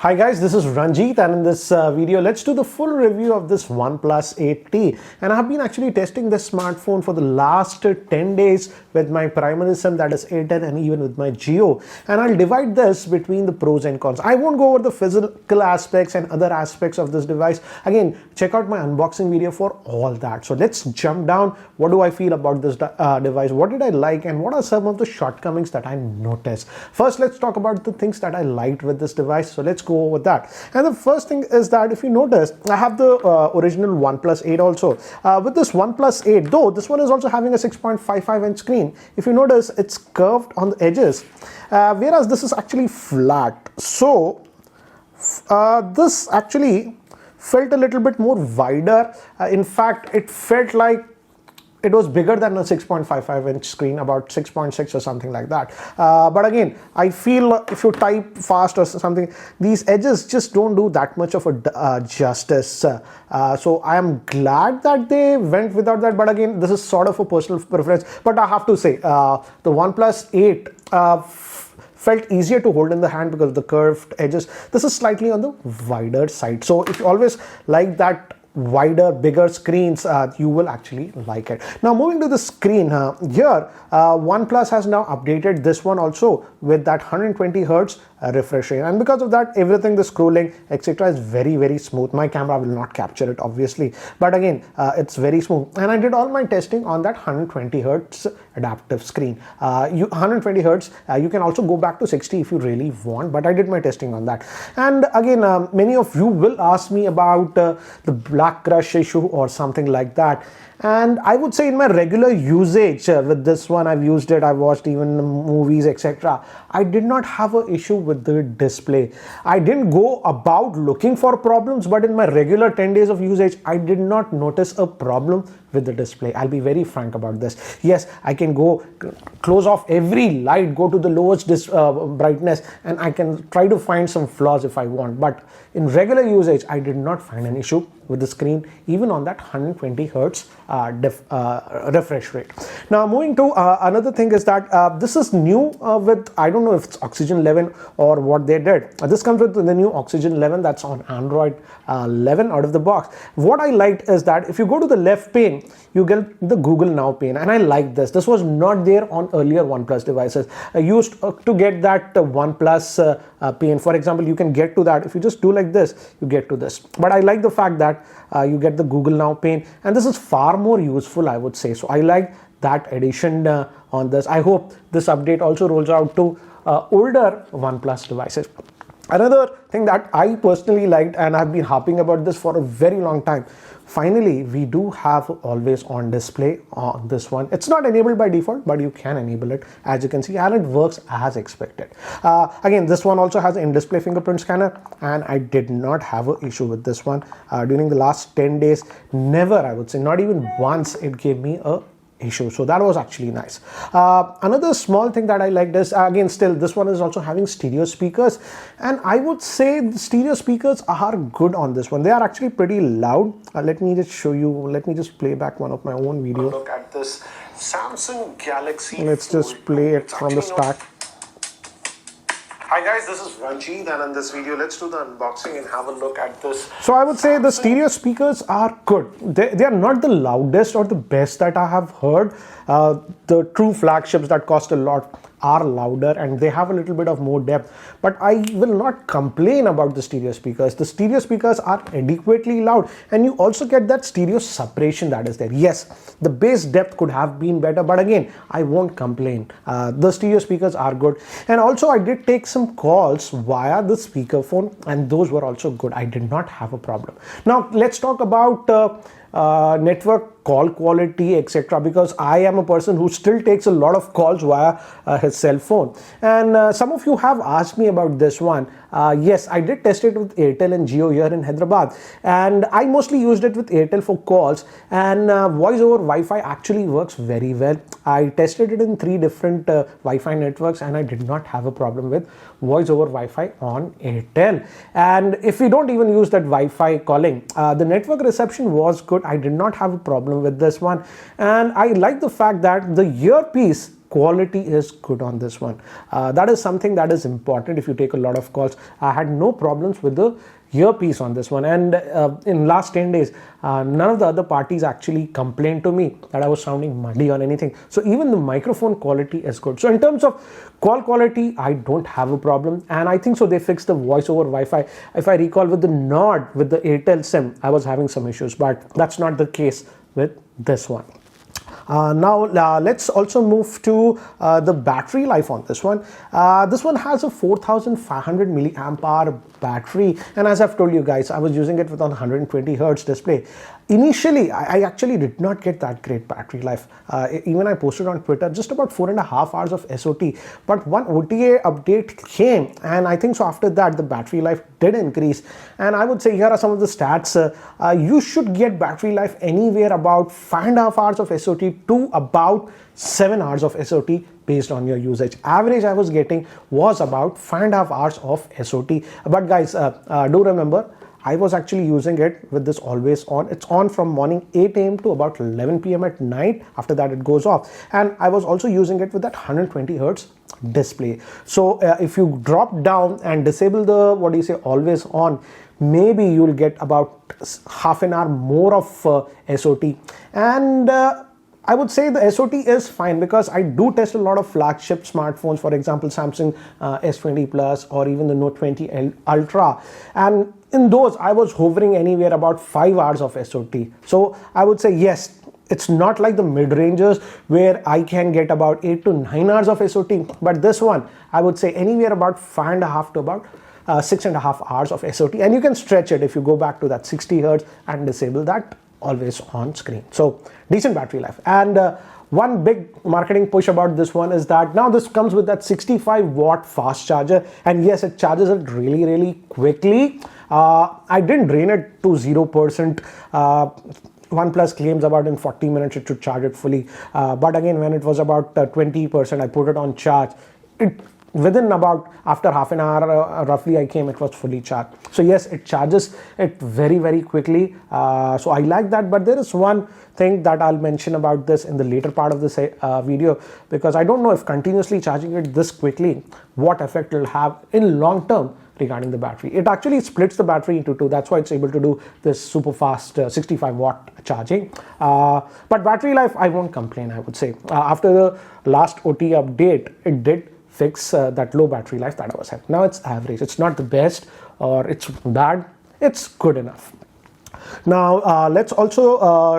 Hi guys, this is Ranjit, and in this video let's do the full review of this OnePlus 8T. And I've been actually testing this smartphone for the last 10 days with my primary SIM, that is Airtel, and even with my Jio. And I'll divide this between the pros and cons. I won't go over the physical aspects and other aspects of this device. Again, check out my unboxing video for all that. So let's jump down. What do I feel about this device? What did I like, and what are some of the shortcomings that I noticed? First, let's talk about the things that I liked with this device. So let's go over that. And the first thing is that if you notice, I have the original OnePlus 8 also. With this OnePlus 8, though this one is also having a 6.55 inch screen, if you notice, it's curved on the edges, whereas this is actually flat. So this actually felt a little bit more wider. In fact, it felt like it was bigger than a 6.55 inch screen, about 6.6 or something like that. But again, I feel if you type fast or something, these edges just don't do that much of a justice. So I am glad that they went without that. But again, this is sort of a personal preference. But I have to say, the OnePlus 8 felt easier to hold in the hand because of the curved edges. This is slightly on the wider side. So if you always like that wider, bigger screens, you will actually like it. Now moving to the screen, here OnePlus has now updated this one also with that 120 Hertz refresh rate, and because of that, everything, the scrolling etc., is very smooth. My camera will not capture it obviously, but again, it's very smooth. And I did all my testing on that 120 Hertz adaptive screen. 120 Hertz, you can also go back to 60 if you really want, but I did my testing on that. And again, many of you will ask me about the black crush issue or something like that. And I would say in my regular usage with this one, I've used it, I've watched even movies etc., I did not have an issue with the display. I didn't go about looking for problems, but in my regular 10 days of usage, I did not notice a problem with the display. I'll be very frank about this. Yes, I can go close off every light, go to the lowest brightness, and I can try to find some flaws if I want. But in regular usage, I did not find an issue with the screen, even on that 120 Hertz refresh rate. Now moving to another thing is that this is new with, I don't know if it's Oxygen 11 or what they did. This comes with the new Oxygen 11 that's on Android 11 out of the box. What I liked is that if you go to the left pane, you get the Google Now pane, and I like this. This was not there on earlier OnePlus devices. I used to get that OnePlus pane. For example, you can get to that if you just do like this, you get to this. But I like the fact that you get the Google Now pane, and this is far more useful, I would say. So I like that addition on this. I hope this update also rolls out to older OnePlus devices. Another thing that I personally liked, and I've been harping about this for a very long time, finally we do have always on display on this one. It's not enabled by default, but you can enable it, as you can see, and it works as expected. Again, this one also has an in-display fingerprint scanner, and I did not have an issue with this one during the last 10 days. Never, I would say, not even once it gave me a issue. So that was actually nice. Another small thing that I liked is, again, still this one is also having stereo speakers, and I would say the stereo speakers are good on this one. They are actually pretty loud. Let me just show you, let me just play back one of my own videos. Look at this Samsung Galaxy. Let's just play it from the start. Hi guys, this is Ranjit, and in this video let's do the unboxing and have a look at this. So I would say the stereo speakers are good. They are not the loudest or the best that I have heard. The true flagships that cost a lot are louder and they have a little bit of more depth, but I will not complain about the stereo speakers. The stereo speakers are adequately loud, and you also get that stereo separation that is there. Yes, the bass depth could have been better, but again, I won't complain. The stereo speakers are good, and also I did take some calls via the speakerphone, and those were also good. I did not have a problem. Now let's talk about network call quality etc., because I am a person who still takes a lot of calls via his cell phone, and some of you have asked me about this one. Yes, I did test it with Airtel and Jio here in Hyderabad, and I mostly used it with Airtel for calls, and voice over Wi-Fi actually works very well. I tested it in 3 different Wi-Fi networks, and I did not have a problem with voice over Wi-Fi on Airtel. And if we don't even use that Wi-Fi calling, the network reception was good. I did not have a problem with this one, and I like the fact that the earpiece quality is good on this one. That is something that is important if you take a lot of calls. I had no problems with the earpiece on this one, and in last 10 days none of the other parties actually complained to me that I was sounding muddy or anything. So even the microphone quality is good. So in terms of call quality, I don't have a problem, and I think so they fixed the voice over Wi-Fi. If I recall, with the Nord, with the Airtel SIM, I was having some issues, but that's not the case with this one. Now let's also move to the battery life on this one. This one has a 4500 milliamp hour battery, and as I've told you guys, I was using it with on 120 hertz display. Initially I actually did not get that great battery life. Even I posted on Twitter just about 4.5 hours of SOT, but one OTA update came, and I think so after that the battery life did increase. And I would say here are some of the stats. You should get battery life anywhere about 5.5 hours of SOT to about 7 hours of SOT based on your usage. Average I was getting was about 5.5 hours of SOT. But guys, do remember, I was actually using it with this always on. It's on from morning 8 a.m. to about 11 p.m. at night. After that it goes off. And I was also using it with that 120 hertz display. So if you drop down and disable the always on, maybe you'll get about half an hour more of SOT. And I would say the SOT is fine, because I do test a lot of flagship smartphones, for example Samsung S20 Plus or even the Note 20 Ultra, and in those I was hovering anywhere about 5 hours of SOT. So I would say yes, it's not like the mid-rangers where I can get about 8 to 9 hours of SOT, but this one I would say anywhere about 5.5 to about 6.5 hours of SOT, and you can stretch it if you go back to that 60 hertz and disable that always on screen. So decent battery life. And one big marketing push about this one is that now this comes with that 65 watt fast charger, and yes, it charges it really quickly. I didn't drain it to 0%. OnePlus claims about in 40 minutes it should charge it fully, but again, when it was about 20%, I put it on charge. Within about after half an hour roughly I came, it was fully charged. So yes, it charges it very quickly. So I like that. But there is one thing that I'll mention about this in the later part of this video, because I don't know if continuously charging it this quickly, what effect it will have in long term regarding the battery. It actually splits the battery into two. That's why it's able to do this super fast 65 watt charging. But battery life, I won't complain, I would say. After the last OT update, it did fix that low battery life that I was having. Now it's average. It's not the best or it's bad. It's good enough. Now let's also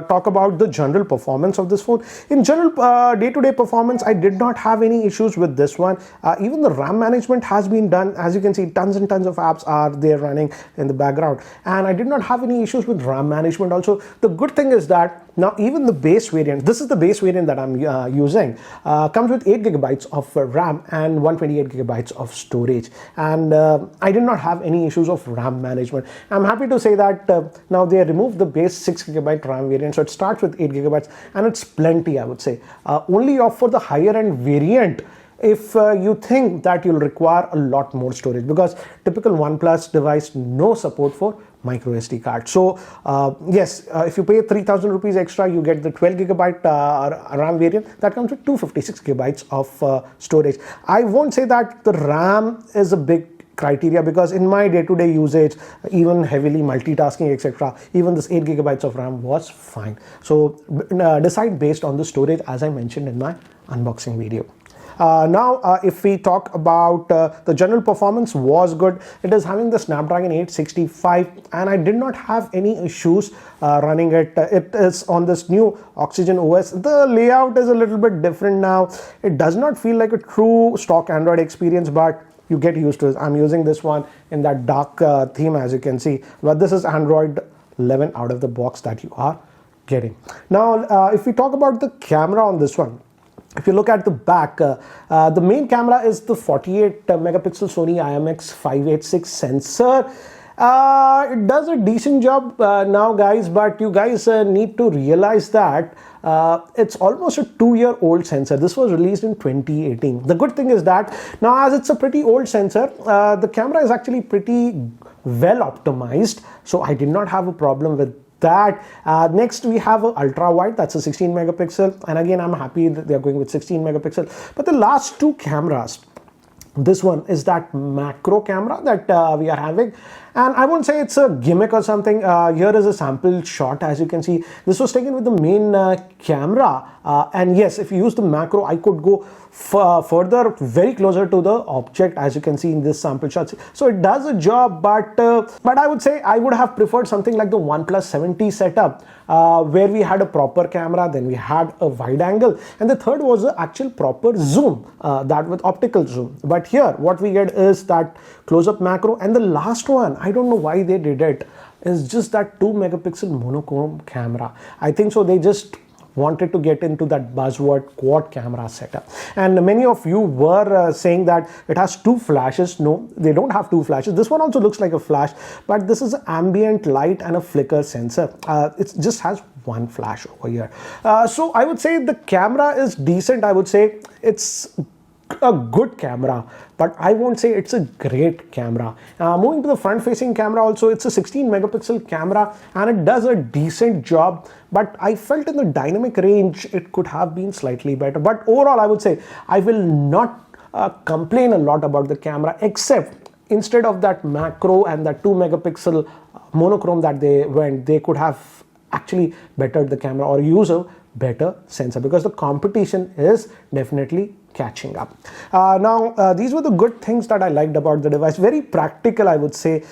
talk about the general performance of this phone. In general day-to-day performance, I did not have any issues with this one. Even the RAM management has been done. As you can see, tons and tons of apps are there running in the background, and I did not have any issues with RAM management also. The good thing is that now even the base variant, this is the base variant that I'm using, comes with 8 gigabytes of RAM and 128 gigabytes of storage, and I did not have any issues of RAM management. I'm happy to say that now they removed the base 6 gigabyte RAM variant, so it starts with 8 gigabytes, and it's plenty, I would say. Only for the higher end variant, if you think that you'll require a lot more storage, because typical OnePlus device no support for micro SD card. So yes, if you pay 3,000 rupees extra, you get the 12 gigabyte RAM variant that comes with 256 gigabytes of storage. I won't say that the RAM is a big criteria, because in my day-to-day usage, even heavily multitasking, etc., even this 8 gigabytes of RAM was fine. So decide based on the storage, as I mentioned in my unboxing video. Now if we talk about the general performance, was good. It is having the Snapdragon 865, and I did not have any issues running it. It is on this new Oxygen OS. The layout is a little bit different now. It does not feel like a true stock Android experience, but you get used to it. I'm using this one in that dark theme, as you can see, but this is Android 11 out of the box that you are getting. Now if we talk about the camera on this one, if you look at the back, the main camera is the 48 megapixel Sony IMX586 sensor. It does a decent job now, guys, but you guys need to realize that it's almost a 2-year-old sensor. This was released in 2018. The good thing is that now, as it's a pretty old sensor, the camera is actually pretty well optimized, so I did not have a problem with that. Next we have a ultra wide, that's a 16 megapixel, and again I'm happy that they're going with 16 megapixel. But the last two cameras, this one is that macro camera that we are having, and I won't say it's a gimmick or something. Here is a sample shot. As you can see, this was taken with the main camera, and yes, if you use the macro, I could go further, very closer to the object, as you can see in this sample shot. So it does a job, but I would say I would have preferred something like the OnePlus 7T setup, where we had a proper camera, then we had a wide angle, and the third was the actual proper zoom, that with optical zoom. But here what we get is that close-up macro, and the last one, I don't know why they did it, is just that 2 megapixel monochrome camera. I think so they just wanted to get into that buzzword quad camera setup. And many of you were saying that it has two flashes. No, they don't have two flashes. This one also looks like a flash, but this is ambient light and a flicker sensor. It just has one flash over here. So I would say the camera is decent. I would say it's a good camera, but I won't say it's a great camera. Moving to the front facing camera also, it's a 16 megapixel camera and it does a decent job, but I felt in the dynamic range it could have been slightly better. But overall I would say I will not complain a lot about the camera, except instead of that macro and that 2 megapixel monochrome that they went, they could have actually bettered the camera or use a better sensor, because the competition is definitely catching up. Now these were the good things that I liked about the device. Very practical, I would say,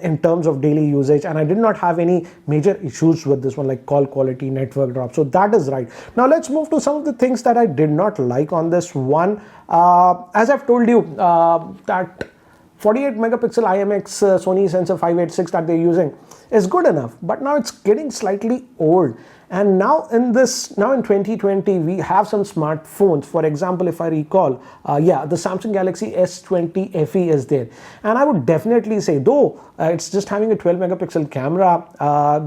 in terms of daily usage, and I did not have any major issues with this one, like call quality, network drop, so that is right. Now let's move to some of the things that I did not like on this one. As I've told you, that 48 megapixel IMX Sony sensor 586 that they're using is good enough, but now it's getting slightly old. And now in 2020, we have some smartphones. For example, if I recall, the Samsung Galaxy S20 FE is there. And I would definitely say, though it's just having a 12 megapixel camera,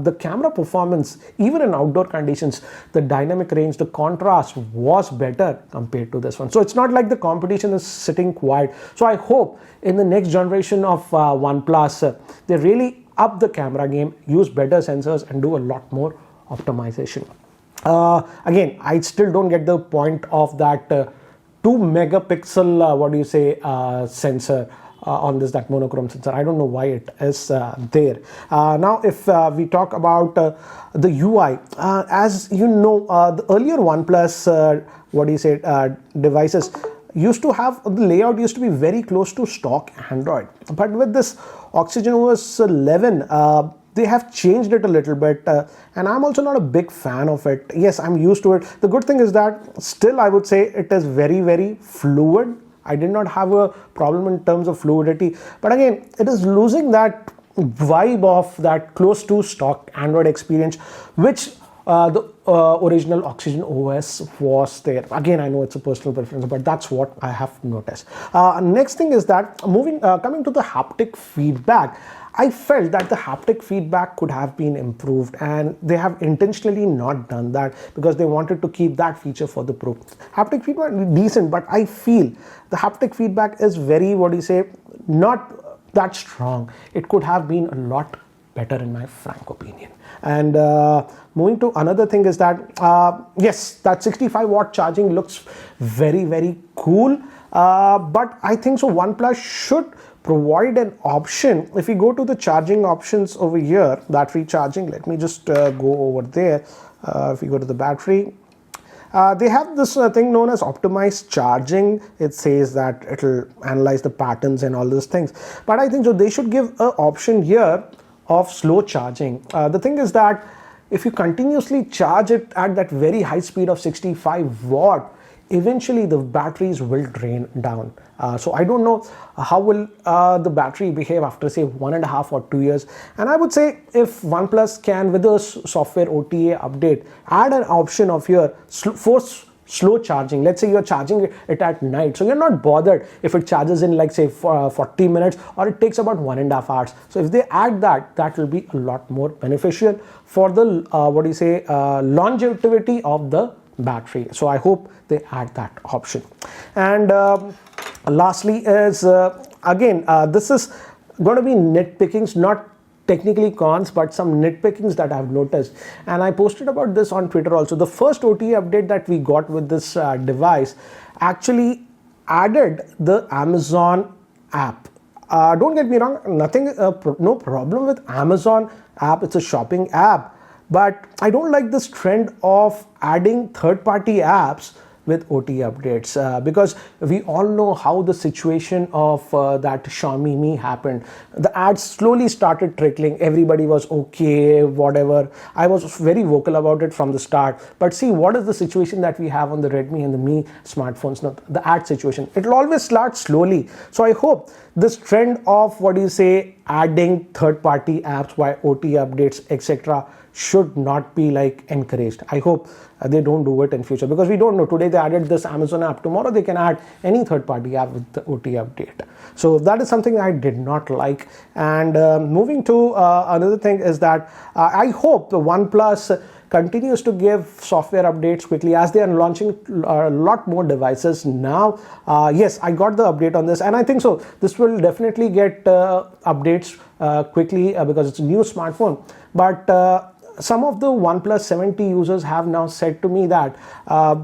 the camera performance, even in outdoor conditions, the dynamic range, the contrast was better compared to this one. So it's not like the competition is sitting quiet. So I hope in the next generation of OnePlus, they really up the camera game, use better sensors and do a lot more optimization. Again, I still don't get the point of that 2 megapixel sensor on this, that monochrome sensor. I don't know why it is there. Now if we talk about the UI, as you know, the earlier OnePlus devices used to have, the layout used to be very close to stock Android, but with this Oxygen OS 11, they have changed it a little bit, and I'm also not a big fan of it. Yes, I'm used to it. The good thing is that still I would say it is very, very fluid. I did not have a problem in terms of fluidity, but again, it is losing that vibe of that close to stock Android experience, which the original Oxygen OS was there. Again, I know it's a personal preference, but that's what I have noticed. Next thing is that coming to the haptic feedback, I felt that the haptic feedback could have been improved, and they have intentionally not done that because they wanted to keep that feature for the Pro. Haptic feedback is decent, but I feel the haptic feedback is very, not that strong. It could have been a lot better in my frank opinion. And moving to another thing is that, yes, that 65 watt charging looks very, very cool, but I think so OnePlus should provide an option. If we go to the charging options over here, battery charging, let me just go over there. If we go to the battery, they have this thing known as optimized charging. It says that it'll analyze the patterns and all those things, but I think so they should give an option here of slow charging. The thing is that if you continuously charge it at that very high speed of 65 watt, eventually the batteries will drain down. So I don't know how will the battery behave after say 1.5 or 2 years. And I would say if OnePlus can, with a software OTA update, add an option of here for slow charging. Let's say you're charging it at night, so you're not bothered if it charges in like say 40 minutes or it takes about 1.5 hours. So if they add that, that will be a lot more beneficial for the longevity of the battery. So I hope they add that option. And lastly is again, this is going to be nitpickings, not technically cons, but some nitpickings that I've noticed. And I posted about this on Twitter also. The first OTA update that we got with this device actually added the Amazon app. Don't get me wrong, no problem with Amazon app. It's a shopping app, but I don't like this trend of adding third-party apps with OT updates, because we all know how the situation of that Xiaomi Mi happened. The ads slowly started trickling. Everybody was okay, whatever. I was very vocal about it from the start. But see, what is the situation that we have on the Redmi and the Mi smartphones? Now, the ad situation, it will always start slowly. So I hope this trend of adding third-party apps via OT updates, etc., should not be like encouraged. I hope they don't do it in future, because we don't know. Today they added this Amazon app, tomorrow they can add any third-party app with the OT update. So that is something I did not like. And moving to another thing is that I hope the OnePlus continues to give software updates quickly, as they are launching a lot more devices now. Yes, I got the update on this, and I think so this will definitely get updates quickly, because it's a new smartphone. But some of the OnePlus 7T users have now said to me that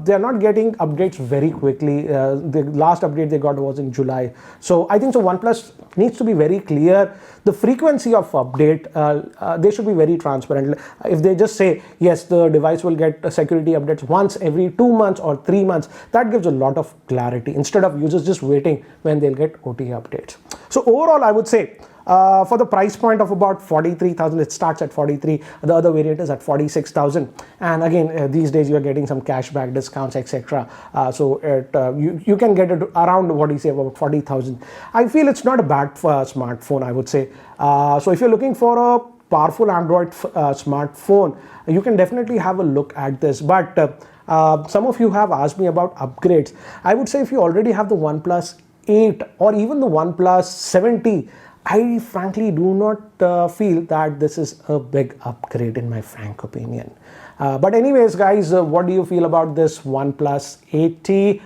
they are not getting updates very quickly. The last update they got was in July. So I think so OnePlus needs to be very clear. The frequency of update, they should be very transparent. If they just say, yes, the device will get security updates once every 2 months or 3 months, that gives a lot of clarity, instead of users just waiting when they'll get OT updates. So overall, I would say, for the price point of about 43,000, it starts at 43. The other variant is at 46,000. And again, these days you're getting some cashback discounts, etc. You can get it around about 40,000. I feel it's not a bad smartphone, I would say. So if you're looking for a powerful Android smartphone, you can definitely have a look at this. But some of you have asked me about upgrades. I would say if you already have the OnePlus 8 or even the OnePlus 7T, I frankly do not feel that this is a big upgrade, in my frank opinion. But anyways, guys, what do you feel about this OnePlus 8T?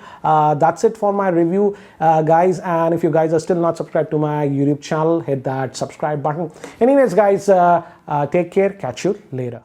That's it for my review, guys. And if you guys are still not subscribed to my YouTube channel, hit that subscribe button. Anyways, guys, take care. Catch you later.